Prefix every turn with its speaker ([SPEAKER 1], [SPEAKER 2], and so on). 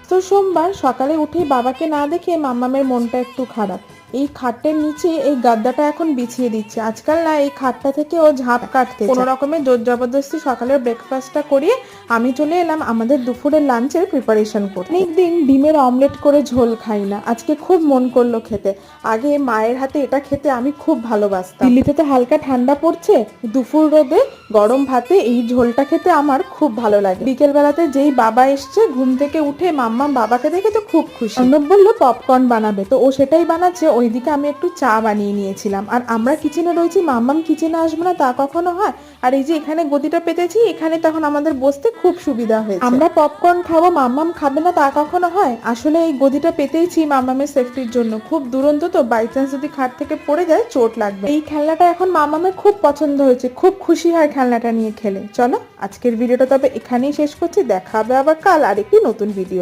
[SPEAKER 1] তো সোমবার সকালে উঠে বাবাকে না দেখে মাম্মামের মনটা একটু খারাপ। এই খাটের নিচে এই গাদ্দাটা এখন বিছিয়ে দিচ্ছে। আজকাল না এই খাটটা থেকে ও ঝাঁপ কাটতে কোনো রকমের জোর জবরদস্তি সকালের ব্রেকফাস্টটা করিয়ে আমি চলে এলাম আমাদের দুপুরের লাঞ্চের প্রিপারেশন করতে। অনেকদিন ডিমের অমলেট করে ঝোল খাই না, আজকে খুব মন করলো খেতে। আগে মায়ের হাতে এটা খেতে আমি খুব ভালোবাসতাম। দিল্লিতে তো হালকা ঠান্ডা পড়ছে, দুপুর রোদে গরম ভাতে এই ঝোলটা খেতে আমার খুব ভালো লাগে। বিকেল বেলাতে যেই বাবা এসছে ঘুম থেকে উঠে মাম্মাম বাবাকে দেখে তো খুব খুশি। অর্ণব বললো পপকর্ন বানাবে, তো ও সেটাই বানাচ্ছে। ওইদিকে আমি একটু চা বানিয়ে নিয়েছিলাম। আর আমরা কিচেনে রয়েছি, মাম্মাম কিচেনে আসবে না তা কখনো হয়? আর এই যে এখানে গদিটা পেতেছি, এখানে তখন আমাদের বসতে খুব সুবিধা হয়েছে। আমরা পপকর্ন খাবো, মাম্মাম খাবে না তা কখনো হয়? আসলে এই গদিটা পেতেইছি মাম্মামের সেফটির জন্য। খুব দুরন্ত তো, বাই চান্স যদি খাট থেকে পড়ে যায় চোট লাগবে। এই খেলনাটা এখন মাম্মামের খুব পছন্দ হয়েছে, খুব খুশি হয় খেলনাটা নিয়ে খেলে। চলো আজকের ভিডিওটা তবে এখানেই শেষ করছি, দেখা হবে আবার কাল আরেকটি নতুন ভিডিও।